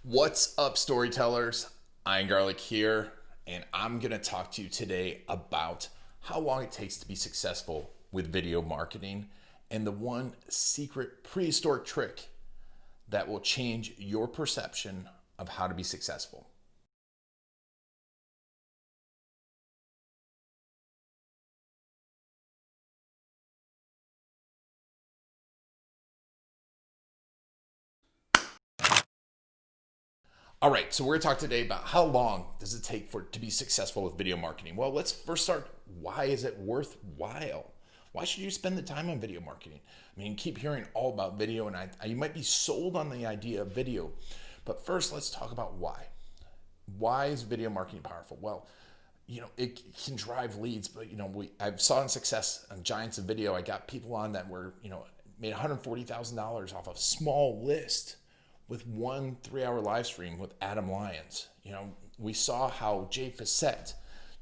What's up, storytellers? Iron Garlic here, and I'm going to talk to you today about how long it takes to be successful with video marketing and the one secret prehistoric trick that will change your perception of how to be successful. All right, so we're going to talk today about how long does it take for to be successful with video marketing. Well, let's first start. Why is it worthwhile? Why should you spend the time on video marketing? I mean, you keep hearing all about video, and you might be sold on the idea of video, but first, let's talk about why. Why is video marketing powerful? Well, it can drive leads, but I saw in success on Giants of Video. I got people on that were made $140,000 off a small list with one 3-hour live stream with Adam Lyons. We saw how Jay Facette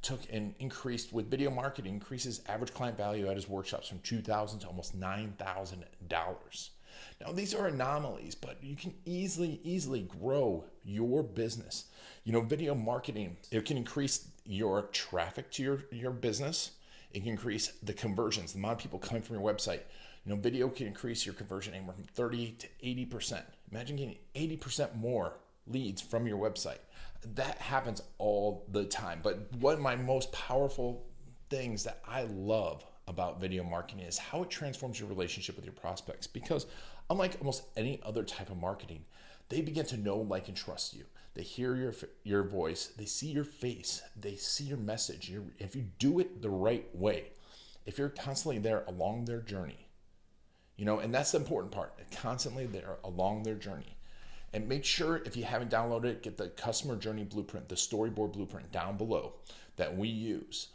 took and increased with video marketing, increases average client value at his workshops from $2,000 to almost $9,000. Now, these are anomalies, but you can easily grow your business. Video marketing, it can increase your traffic to your business. It can increase the conversions, the amount of people coming from your website. Video can increase your conversion anywhere from 30 to 80%. Imagine getting 80% more leads from your website. That happens all the time. But one of my most powerful things that I love about video marketing is how it transforms your relationship with your prospects. Because unlike almost any other type of marketing, they begin to know, like, and trust you. They hear your voice. They see your face. They see your message. If you do it the right way, if you're constantly there along their journey, and that's the important part, constantly there along their journey. And make sure, if you haven't downloaded it, get the customer journey blueprint, the storyboard blueprint down below that we use.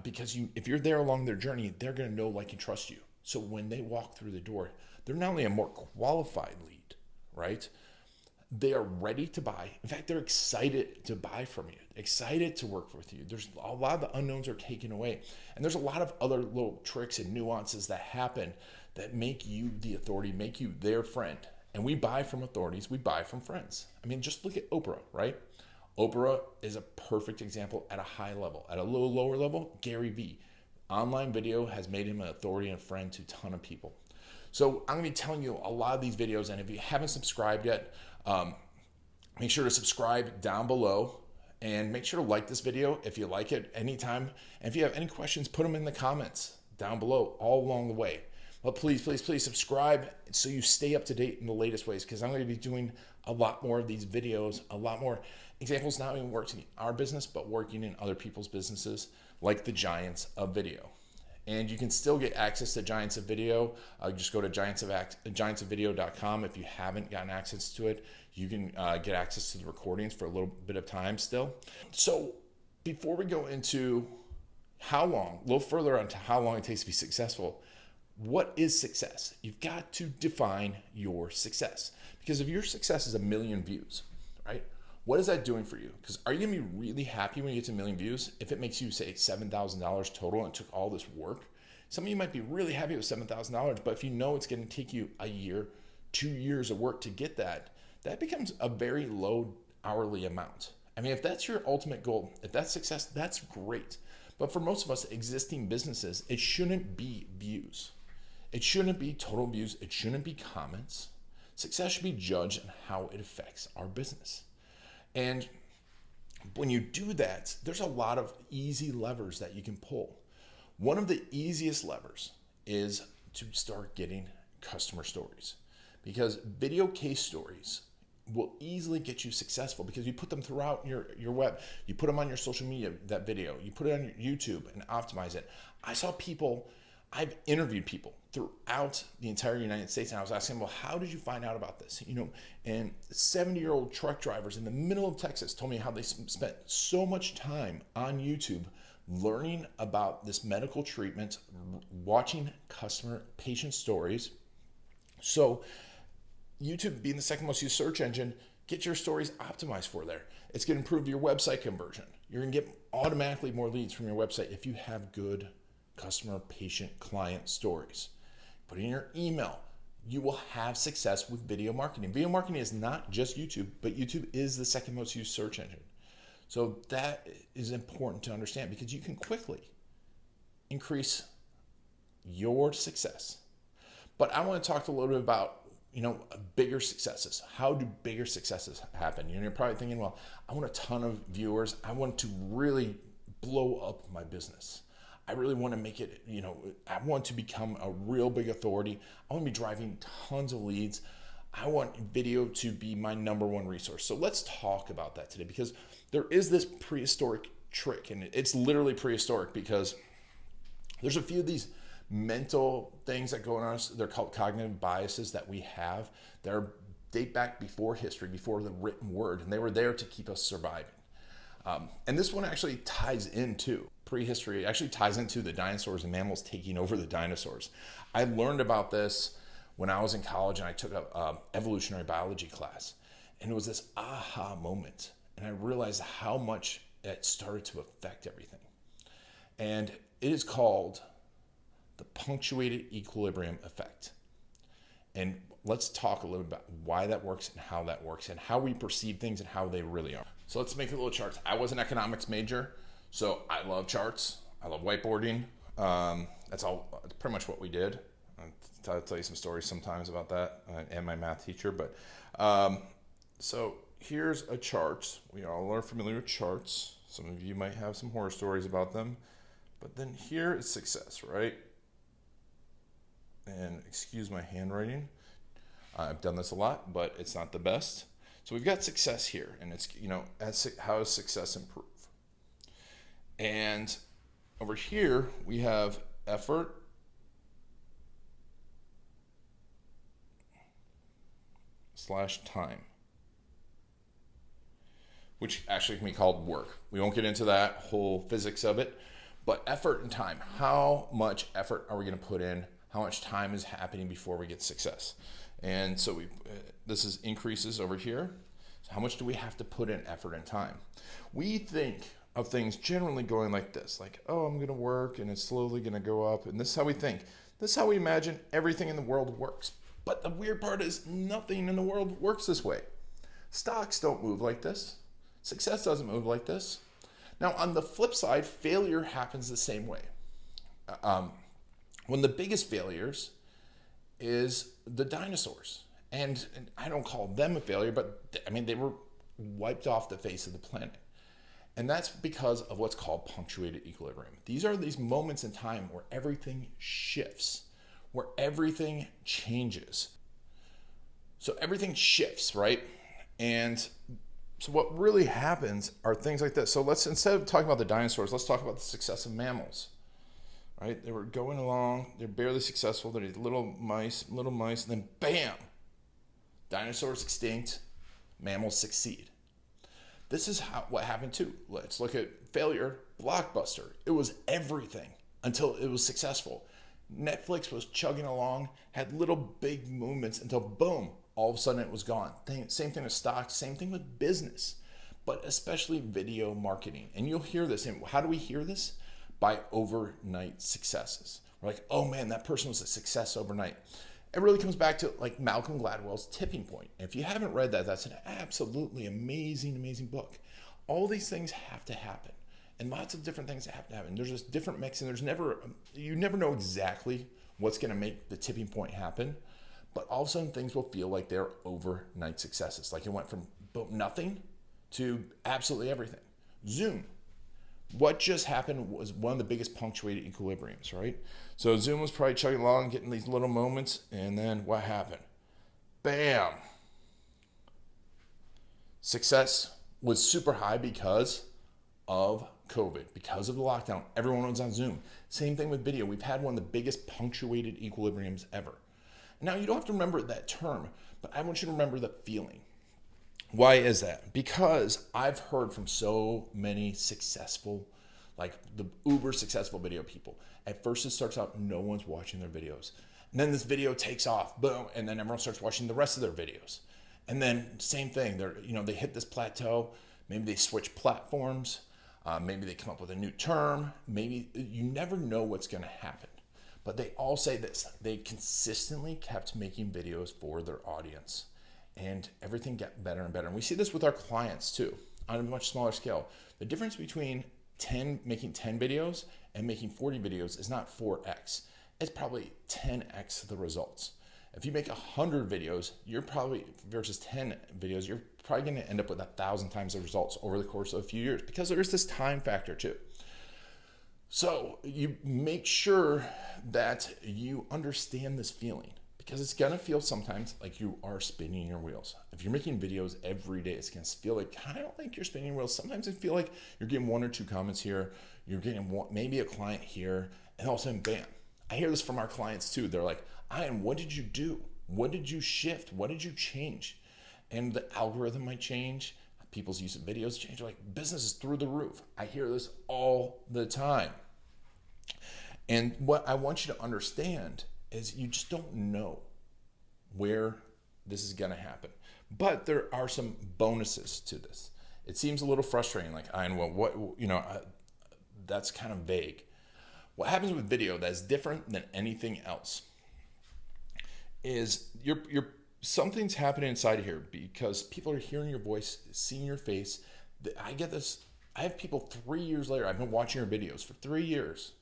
Because if you're there along their journey, they're going to know, like, and trust you. So when they walk through the door, they're not only a more qualified lead, right? They are ready to buy. In fact, they're excited to buy from you, excited to work with you. There's a lot of the unknowns are taken away. And there's a lot of other little tricks and nuances that happen that make you the authority, make you their friend. And we buy from authorities, we buy from friends. I mean, just look at Oprah, right? Oprah is a perfect example at a high level. At a little lower level, Gary Vee. Online video has made him an authority and friend to a ton of people. So I'm going to be telling you a lot of these videos, and if you haven't subscribed yet, make sure to subscribe down below, and make sure to like this video if you like it anytime. And if you have any questions, put them in the comments down below all along the way. But please subscribe so you stay up to date in the latest ways, because I'm going to be doing a lot more of these videos, a lot more examples, not even working in our business, but working in other people's businesses, like the Giants of Video. And you can still get access to Giants of Video. Just go to giantsofvideo.com. If you haven't gotten access to it, you can get access to the recordings for a little bit of time still. So before we go into a little further on to how long it takes to be successful, what is success? You've got to define your success. Because if your success is 1 million views, right? What is that doing for you? Because are you going to be really happy when you get to 1 million views? If it makes you, say, $7,000 total and it took all this work, some of you might be really happy with $7,000, but if you know it's going to take you a year, 2 years of work to get that, that becomes a very low hourly amount. I mean, if that's your ultimate goal, if that's success, that's great. But for most of us existing businesses, it shouldn't be views. It shouldn't be total views. It shouldn't be comments. Success should be judged on how it affects our business. And when you do that, there's a lot of easy levers that you can pull. One of the easiest levers is to start getting customer stories, because video case stories will easily get you successful, because you put them throughout your web. You put them on your social media, that video. You put it on your YouTube and optimize it. I've interviewed people throughout the entire United States, and I was asking them, well, how did you find out about this? And 70-year-old truck drivers in the middle of Texas told me how they spent so much time on YouTube learning about this medical treatment, watching patient stories. So YouTube being the second most used search engine, get your stories optimized for there. It's going to improve your website conversion. You're going to get automatically more leads from your website if you have good customer, patient, client stories. Put in your email. you will have success with video marketing. Video marketing is not just YouTube, but YouTube is the second most used search engine. So that is important to understand because you can quickly increase your success. But I want to talk a little bit about, bigger successes. How do bigger successes happen? You're probably thinking, well, I want a ton of viewers. I want to really blow up my business. I really want to make it, I want to become a real big authority. I want to be driving tons of leads. I want video to be my number one resource. So let's talk about that today because there is this prehistoric trick, and it's literally prehistoric because there's a few of these mental things that go on us. They're called cognitive biases that we have. They date back before history, before the written word, and they were there to keep us surviving. And this one actually ties into prehistory. It actually ties into the dinosaurs and mammals taking over the dinosaurs. I learned about this when I was in college and I took a evolutionary biology class, and it was this aha moment, and I realized how much it started to affect everything. And it is called the punctuated equilibrium effect. And let's talk a little about why that works and how we perceive things and how they really are. So let's make a little chart. I was an economics major, so I love charts. I love whiteboarding. That's pretty much what we did. I'll tell you some stories sometimes about that and my math teacher. But so here's a chart. We all are familiar with charts. Some of you might have some horror stories about them. But then here is success, right? And excuse my handwriting. I've done this a lot, but it's not the best. So we've got success here, and it's, how does success improve? And over here, we have effort / time, which actually can be called work. We won't get into that whole physics of it, but effort and time. How much effort are we going to put in? How much time is happening before we get success? And so this is increases over here. So how much do we have to put in effort and time? We think of things generally going like this, like, oh, I'm going to work and it's slowly going to go up. And this is how we think. This is how we imagine everything in the world works. But the weird part is nothing in the world works this way. Stocks don't move like this. Success doesn't move like this. Now, on the flip side, failure happens the same way. One of the biggest failures is the dinosaurs. And I don't call them a failure, but they were wiped off the face of the planet. And that's because of what's called punctuated equilibrium. These are these moments in time where everything shifts, where everything changes. So everything shifts, right? And so what really happens are things like this. So let's, instead of talking about the dinosaurs, let's talk about the success of mammals. Right? They were going along, they're barely successful, they're little mice, and then bam! Dinosaurs extinct, mammals succeed. This is what happened too. Let's look at failure, Blockbuster. It was everything until it was successful. Netflix was chugging along, had little big movements until boom, all of a sudden it was gone. Same thing with stocks, same thing with business, but especially video marketing. And you'll hear this. And how do we hear this? By overnight successes. We're like, oh man, that person was a success overnight. It really comes back to like Malcolm Gladwell's Tipping Point. If you haven't read that, that's an absolutely amazing, amazing book. All these things have to happen, and lots of different things that have to happen. There's just different mix, and you never know exactly what's going to make the tipping point happen, but all of a sudden things will feel like they're overnight successes. Like it went from nothing to absolutely everything. Zoom. What just happened was one of the biggest punctuated equilibriums, right? So Zoom was probably chugging along, getting these little moments, and then what happened? Bam! Success was super high because of COVID, because of the lockdown. Everyone was on Zoom. Same thing with video. We've had one of the biggest punctuated equilibriums ever. Now, you don't have to remember that term, but I want you to remember the feeling. Why is that? Because I've heard from so many successful, like the uber successful video people. At first it starts out, no one's watching their videos. And then this video takes off, boom, and then everyone starts watching the rest of their videos. And then same thing, they hit this plateau, maybe they switch platforms, maybe they come up with a new term, maybe you never know what's gonna happen. But they all say this: they consistently kept making videos for their audience, and everything got better and better. And we see this with our clients too, on a much smaller scale. The difference between making 10 videos and making 40 videos is not 4x. It's probably 10x the results. If you make 100 videos, you're probably, versus 10 videos, you're probably going to end up with 1,000 times the results over the course of a few years, because there's this time factor too. So you make sure that you understand this feeling, because it's going to feel sometimes like you are spinning your wheels. If you're making videos every day, it's going to feel like kind of like you're spinning your wheels. Sometimes it feel like you're getting 1 or 2 comments here, you're getting maybe a client here, and all of a sudden, bam. I hear this from our clients too. They're like, Ian, what did you do? What did you shift? What did you change? And the algorithm might change. People's use of videos change. Like, business is through the roof. I hear this all the time. And what I want you to understand is you just don't know where this is going to happen. But there are some bonuses to this. It seems a little frustrating, like, Ian, well, what, that's kind of vague. What happens with video that is different than anything else is something's happening inside of here, because people are hearing your voice, seeing your face. I get this. I have people 3 years later. I've been watching your videos for 3 years.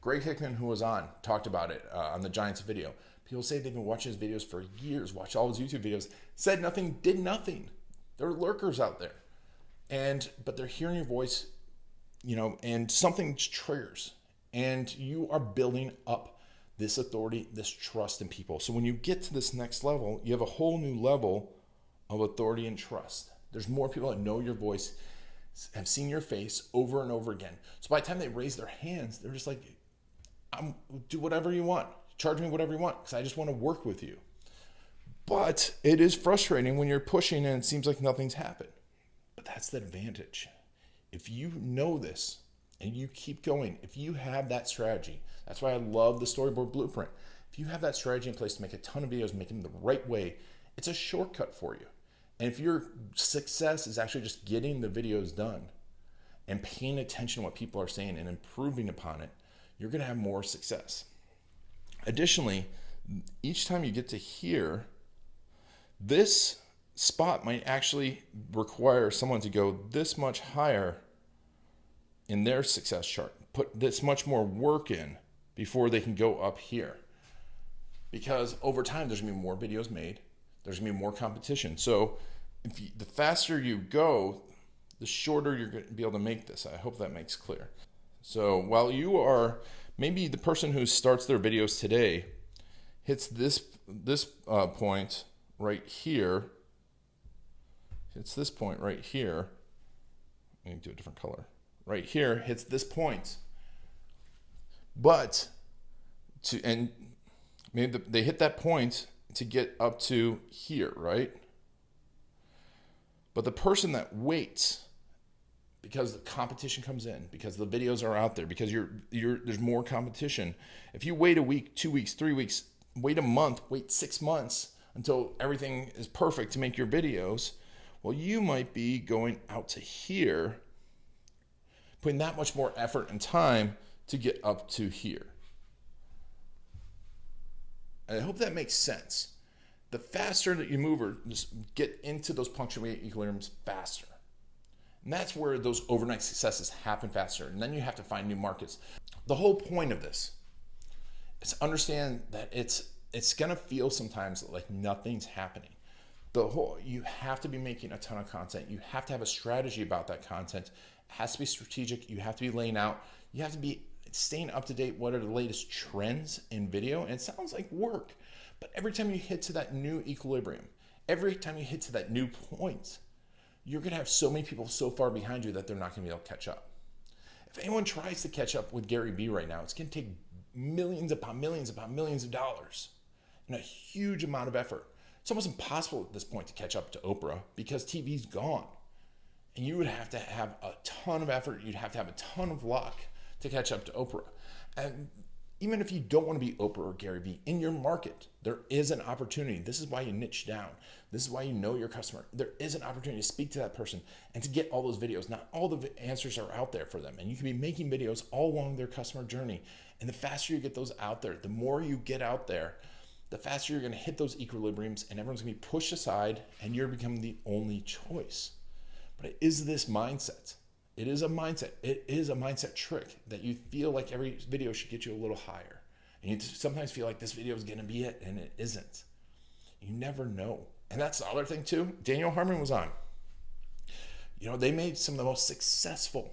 Greg Hickman, who was on, talked about it on the Giants video. People say they've been watching his videos for years, watched all his YouTube videos, said nothing, did nothing. There are lurkers out there, but they're hearing your voice, and something triggers, and you are building up this authority, this trust in people. So when you get to this next level, you have a whole new level of authority and trust. There's more people that know your voice, have seen your face over and over again. So by the time they raise their hands, they're just like, do whatever you want. Charge me whatever you want, because I just want to work with you. But it is frustrating when you're pushing and it seems like nothing's happened. But that's the advantage. If you know this and you keep going, if you have that strategy, that's why I love the storyboard blueprint. If you have that strategy in place to make a ton of videos, make them the right way, it's a shortcut for you. And if your success is actually just getting the videos done and paying attention to what people are saying and improving upon it, you're going to have more success. Additionally, each time you get to here, this spot might actually require someone to go this much higher in their success chart, put this much more work in before they can go up here. Because over time, there's going to be more videos made. There's going to be more competition. So the faster you go, the shorter you're going to be able to make this. I hope that makes clear. So while you are, maybe the person who starts their videos today hits this point right here, hits this point right here. Let me do a different color. Right here hits this point. But maybe they hit that point to get up to here, right? But the person that waits, because the competition comes in, because the videos are out there, because there's more competition. If you wait a week, 2 weeks, 3 weeks, wait a month, wait 6 months until everything is perfect to make your videos, well, you might be going out to here, putting that much more effort and time to get up to here. I hope that makes sense. The faster that you move or just get into those punctuation equilibriums faster. And that's where those overnight successes happen faster. And then you have to find new markets. The whole point of this is understand that it's going to feel sometimes like nothing's happening. You have to be making a ton of content. You have to have a strategy about that content. It has to be strategic. You have to be laying out. You have to be staying up to date. What are the latest trends in video? And it sounds like work. But every time you hit to that new equilibrium, every time you hit to that new point, you're going to have so many people so far behind you that they're not going to be able to catch up. If anyone tries to catch up with Gary Vee right now, it's going to take millions upon millions upon millions of dollars and a huge amount of effort. It's almost impossible at this point to catch up to Oprah because TV's gone. And you would have to have a ton of effort. You'd have to have a ton of luck to catch up to Oprah. And Even if you don't want to be Oprah or Gary Vee, in your market, there is an opportunity. This is why you niche down. This is why you know your customer. There is an opportunity to speak to that person and to get all those videos. Not all the answers are out there for them. And you can be making videos all along their customer journey. And the faster you get those out there, the more you get out there, the faster you're going to hit those equilibriums, and everyone's going to be pushed aside and you're becoming the only choice. But it is this mindset. It is a mindset. It is a mindset trick that you feel like every video should get you a little higher. And you sometimes feel like this video is going to be it, and it isn't. You never know. And that's the other thing too. Daniel Harmon was on. You know, they made some of the most successful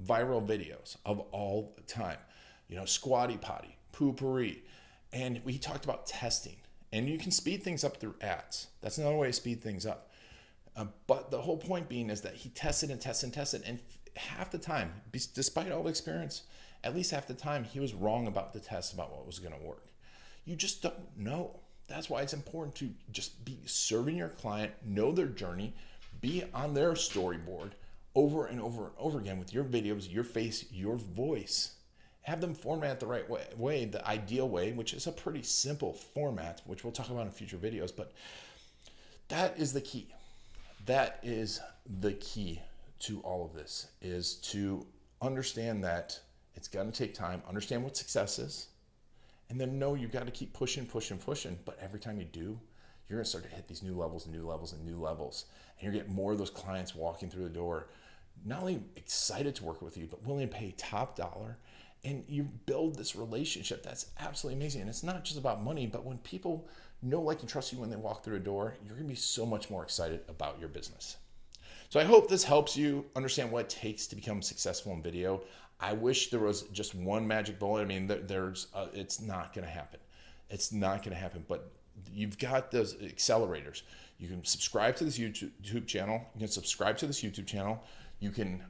viral videos of all time. You know, Squatty Potty, Poo-Pourri. And we talked about testing. And you can speed things up through ads. That's another way to speed things up. But the whole point being is that he tested and tested and tested, and half the time, despite all the experience, at least half the time, he was wrong about the test, about what was going to work. You just don't know. That's why it's important to just be serving your client, know their journey, be on their storyboard over and over and over again with your videos, your face, your voice. Have them format the right way, the ideal way, which is a pretty simple format, which we'll talk about in future videos, but that is the key. That is the key to all of this, is to understand that it's going to take time, understand what success is, and then know you've got to keep pushing. But every time you do, you're going to start to hit these new levels, and you're getting more of those clients walking through the door, not only excited to work with you, but willing to pay top dollar. And you build this relationship that's absolutely amazing. And it's not just about money, but when people know, like, and trust you when they walk through a door, you're going to be so much more excited about your business. So I hope this helps you understand what it takes to become successful in video. I wish there was just one magic bullet. I mean, it's not going to happen. It's not going to happen, but you've got those accelerators. You can subscribe to this YouTube channel. You can subscribe to this YouTube channel. You can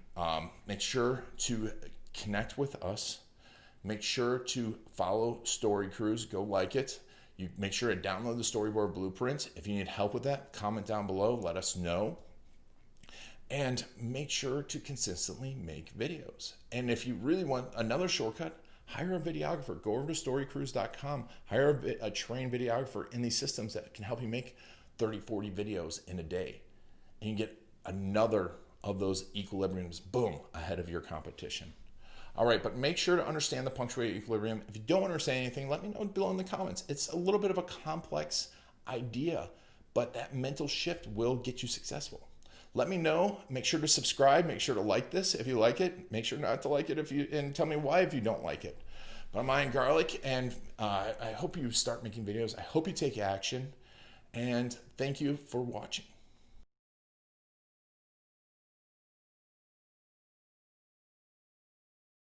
make sure to connect with us. Make sure to follow Story Cruise. Go like it. You make sure to download the storyboard blueprint. If you need help with that, comment down below. Let us know. And make sure to consistently make videos. And if you really want another shortcut, hire a videographer. Go over to storycruise.com. Hire a trained videographer in these systems that can help you make 30, 40 videos in a day. And you get another of those equilibriums, boom, ahead of your competition. All right, but make sure to understand the punctuated equilibrium. If you don't understand anything, let me know below in the comments. It's a little bit of a complex idea, but that mental shift will get you successful. Let me know. Make sure to subscribe. Make sure to like this if you like it. Make sure not to like it and tell me why if you don't like it. But I'm Ian Garlic, and I hope you start making videos. I hope you take action, and thank you for watching.